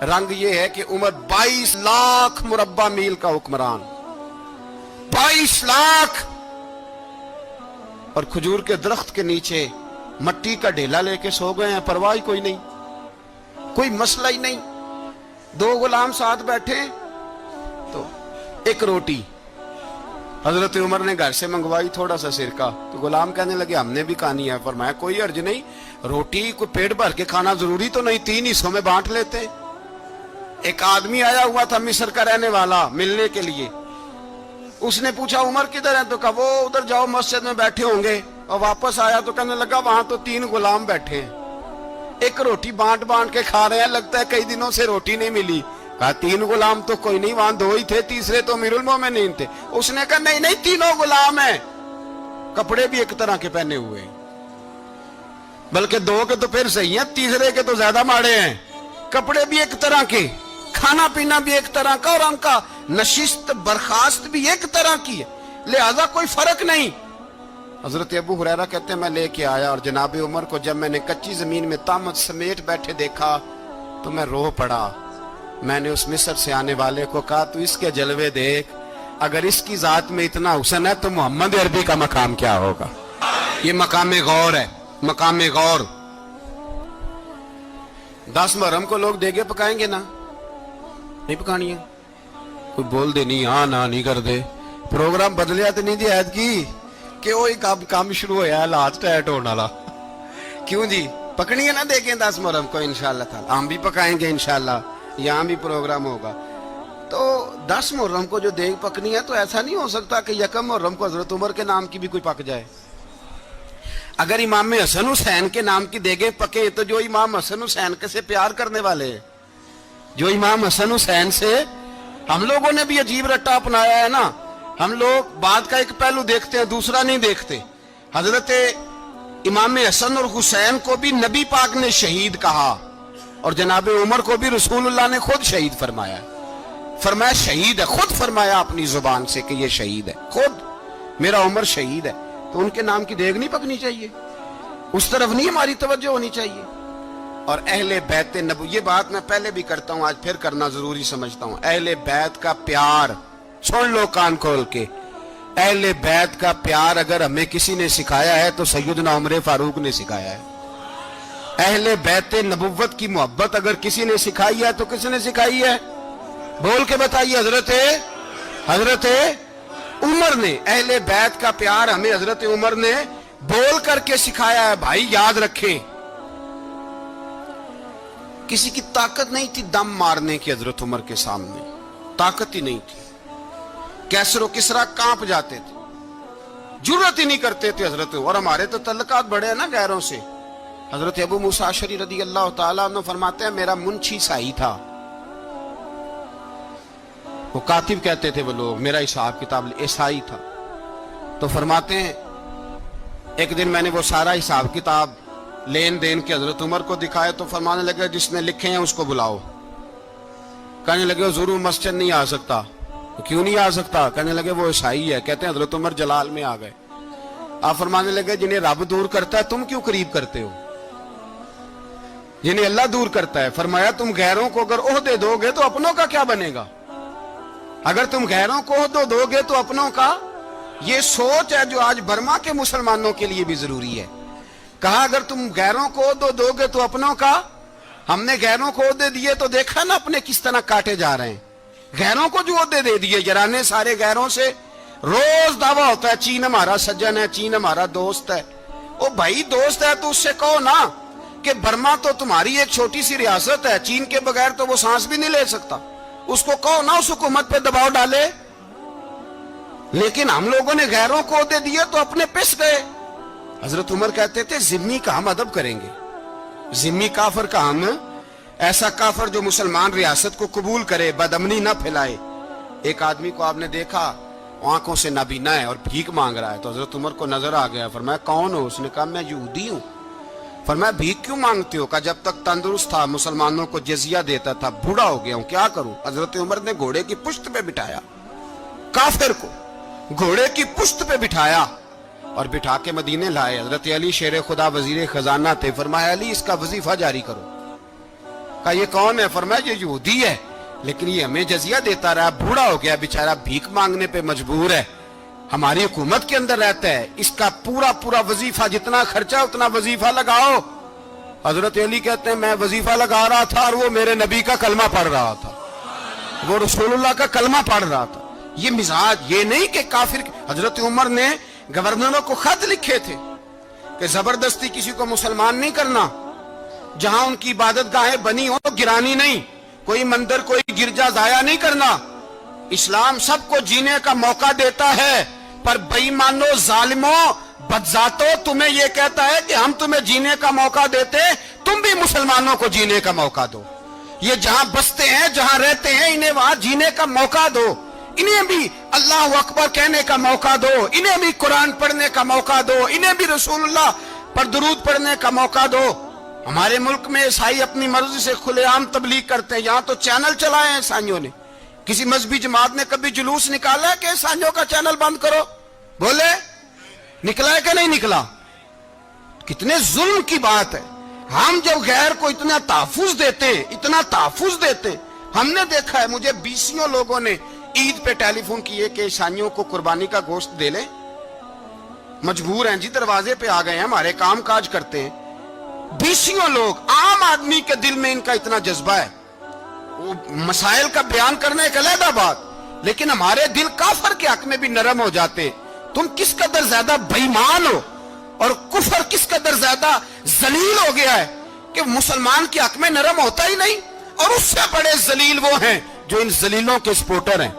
रंग ये है कि उमर 22 लाख मुरब्बा मील का हुक्मरान, 22 लाख, और खजूर के दरख्त के नीचे मट्टी का ढेला लेके सो गए हैं, परवाह कोई नहीं, कोई मसला ही नहीं। दो गुलाम साथ बैठे तो एक रोटी हजरत उमर ने घर से मंगवाई, थोड़ा सा सिरका, तो गुलाम कहने लगे हमने भी खानी है। फरमाया कोई अर्ज नहीं, रोटी को पेट भर के खाना जरूरी तो नहीं, 3 हिस्सों में बांट लेते। एक आदमी आया हुआ था मिस्र का रहने वाला मिलने के लिए, उसने पूछा उमर किधर है, तो कहा वो उधर जाओ मस्जिद में बैठे होंगे, और वापस आया तो कहने लगा वहां तो 3 गुलाम बैठे हैं, एक रोटी बांट बांट के खा रहे हैं, लगता है कई दिनों से रोटी नहीं मिली। कहा 3 गुलाम तो कोई नहीं, वहां 2 ही थे, तीसरे तो अमीरुल मोमिनीन थे। उसने कहा नहीं नहीं, 3 गुलाम हैं, कपड़े भी एक तरह के पहने हुए, बल्कि 2 के तो फिर सही है, तीसरे के तो ज्यादा माड़े हैं, कपड़े भी एक तरह के, खाना पीना भी एक तरह का, और उनका नशिस्त बर्खास्त भी एक तरह की है, लिहाजा कोई फर्क नहीं। हजरत अबू हुरैरा कहते हैं मैं लेके आया, और जनाब उमर को जब मैंने कच्ची जमीन में तामत समेट बैठे देखा तो मैं रो पड़ा। मैंने उस मिस्र से आने वाले को कहा तू इसके जलवे देख, अगर इसकी जात में इतना हुस्न है तो मोहम्मद अरबी का मकाम क्या होगा। ये मकाम गौर है, मकाम गौर। 10 मुहर्रम को लोग देगे पकाएंगे ना, नहीं पकानी है, कोई बोल दे नहीं, हाँ ना नहीं कर दे, प्रोग्राम बदलिया तो नहीं दी ऐद की कि वो काम शुरू होया लास्ट टाइट होने वाला, क्यों जी पकनी है ना देखें 10 मुहर्रम को इंशाल्लाह ताला, हम भी पकाएंगे इंशाल्लाह, यहाँ भी प्रोग्राम होगा। तो 10 मुहर्रम को जो देग पकनी है तो ऐसा नहीं हो सकता कि यकम मुहर्रम को हजरत उमर के नाम की भी कोई पक जाए। अगर इमाम हसन हुसैन के नाम की देगे पके तो जो इमाम हसन हुसैन के से प्यार करने वाले, जो इमाम हसन हुसैन से, हम लोगों ने भी अजीब रट्टा अपनाया है ना, हम लोग बात का एक पहलू देखते हैं दूसरा नहीं देखते। हजरत इमाम हसन और हुसैन को भी नबी पाक ने शहीद कहा, और जनाब उमर को भी रसूलुल्लाह ने खुद शहीद फरमाया, फरमाया शहीद है, खुद फरमाया अपनी जुबान से कि ये शहीद है, खुद मेरा उमर शहीद है। तो उनके नाम की देग नहीं पकनी चाहिए, उस तरफ नहीं हमारी तवज्जो होनी चाहिए। और अहले बैत नबू, ये बात मैं पहले भी करता हूं, आज फिर करना जरूरी समझता हूं, अहले बैत का प्यार सुन लो कान खोल के, अहले बैत का प्यार अगर हमें किसी ने सिखाया है तो सैयदना उमर फारूक ने सिखाया है। अहले बैत नबुव्वत की मोहब्बत अगर किसी ने सिखाई है तो किसने सिखाई है, बोल के बताइए, हजरत उमर ने। अहले बैत का प्यार हमें हजरत उमर ने बोल करके सिखाया है। भाई याद रखे, किसी की ताकत नहीं थी दम मारने की हजरत उमर के सामने, ताकत ही नहीं थी। कैसरो किसरा कांप जाते थे, जुर्रत ही नहीं करते थे हजरत। और हमारे तो तल्लकात बड़े हैं ना गैरों से। हजरत अबू मूसा अशअरी रदी अल्लाह ताला अन्हु फरमाते हैं मेरा मुंशी साई था, वो कातिब कहते थे वो लोग, मेरा हिसाब किताब ईसाई था। तो फरमाते हैं एक दिन मैंने वो सारा हिसाब किताब लेन देन के हजरत उमर को दिखाया, तो फरमाने लगे जिसने लिखे हैं उसको बुलाओ। कहने लगे हुजूर मस्जिद नहीं आ सकता। तो क्यों नहीं आ सकता? कहने लगे वो ईसाई है। कहते हैं हजरत उमर जलाल में आ गए। आप फरमाने लगे जिन्हें रब दूर करता है तुम क्यों करीब करते हो, जिन्हें अल्लाह दूर करता है। फरमाया तुम गैरों को अगर ओहदे दोगे तो अपनों का क्या बनेगा, अगर तुम गैरों को ओहदे दोगे तो अपनों का। ये सोच है जो आज बर्मा के मुसलमानों के लिए भी जरूरी है। कहा अगर तुम गैरों को ओहदे दोगे तो अपनों का। हमने गैरों को ओहदे दिए तो देखा ना अपने किस तरह काटे जा रहे हैं। गैरों को जो ओहदे दे दिए जराने सारे गैरों से, रोज दावा होता है चीन हमारा सज्जन है, चीन हमारा दोस्त है। ओ भाई दोस्त है तो उससे कहो ना कि बर्मा तो तुम्हारी एक छोटी सी रियासत है, चीन के बगैर तो वो सांस भी नहीं ले सकता। उसको कहो ना उस हुकूमत पे दबाव डाले। लेकिन हम लोगों ने गैरों को ओहदे दिए तो अपने पिस गए। हजरत उमर कहते थे जिम्मी का हम अदब करेंगे, जिम्मी काफर का हम, ऐसा काफर जो मुसलमान रियासत को कबूल करे, बदअमनी ना फैलाए। एक आदमी को आपने देखा आंखों से नाबीना है और भीख मांग रहा है, तो हजरत उमर को नजर आ गया। फरमाया कौन हो? उसने कहा मैं यहूदी हूं। फरमाया भीख क्यों मांगते हो? कहा जब तक तंदुरुस्त था मुसलमानों को जजिया देता था, बूढ़ा हो गया हूं क्या करूं। हजरत उमर ने घोड़े की पुश्त पे बिठाया, काफिर को घोड़े की पुश्त पे बिठाया और बिठा के मदीने लाए। हजरत अली शेर खुदा वजीर खजाना थे। फरमाया अली इसका वजीफा जारी करो। کہا یہ کون ہے؟ فرمایا یہ یہودی ہے، لیکن یہ ہمیں جزیہ دیتا رہا، بوڑھا ہو گیا بیچارہ، بھیک مانگنے پہ مجبور ہے، ہماری حکومت کے اندر رہتا ہے، اس کا پورا وظیفہ جتنا خرچہ اتنا وظیفہ لگاؤ۔ حضرت علی کہتے ہیں میں وظیفہ لگا رہا تھا اور وہ میرے نبی کا کلمہ پڑھ رہا تھا، وہ رسول اللہ کا کلمہ پڑھ رہا تھا۔ یہ مزاج، یہ نہیں کہ کافر۔ حضرت عمر نے گورنروں کو خط لکھے تھے کہ زبردستی کسی کو مسلمان نہیں کرنا، جہاں ان کی عبادت گاہیں بنی ہو گرانی نہیں، کوئی مندر کوئی گرجا ضائع نہیں کرنا۔ اسلام سب کو جینے کا موقع دیتا ہے، پر بے ایمانو، ظالموں، بدذاتوں، تمہیں یہ کہتا ہے کہ ہم تمہیں جینے کا موقع دیتے، تم بھی مسلمانوں کو جینے کا موقع دو۔ یہ جہاں بستے ہیں، جہاں رہتے ہیں، انہیں وہاں جینے کا موقع دو، انہیں بھی اللہ اکبر کہنے کا موقع دو، انہیں بھی قرآن پڑھنے کا موقع دو، انہیں بھی رسول اللہ پر درود پڑھنے کا موقع دو۔ ہمارے ملک میں عیسائی اپنی مرضی سے کھلے عام تبلیغ کرتے ہیں، یہاں تو چینل چلائے ہیں عیسائیوں نے۔ کسی مذہبی جماعت نے کبھی جلوس نکالا ہے کہ عیسائیوں کا چینل بند کرو؟ بولے نکلا ہے کہ نہیں نکلا؟ کتنے ظلم کی بات ہے۔ ہم جب غیر کو اتنا تحفظ دیتے ہیں، ہم نے دیکھا ہے، مجھے بیسیوں لوگوں نے عید پہ ٹیلی فون کیے کہ عیسائیوں کو قربانی کا گوشت دے لیں، مجبور ہیں جی، دروازے پہ آ گئے ہیں، ہمارے کام کاج کرتے ہیں۔ بیسیوں لوگ، عام آدمی کے دل میں ان کا اتنا جذبہ ہے، وہ مسائل کا بیان کرنا ایک علیحدہ بات، لیکن ہمارے دل کافر کے حق میں بھی نرم ہو جاتے۔ تم کس قدر زیادہ بے ایمان ہو اور کفر کس قدر زیادہ ذلیل ہو گیا ہے کہ مسلمان کے حق میں نرم ہوتا ہی نہیں، اور اس سے بڑے ذلیل وہ ہیں جو ان ذلیلوں کے سپورٹر ہیں۔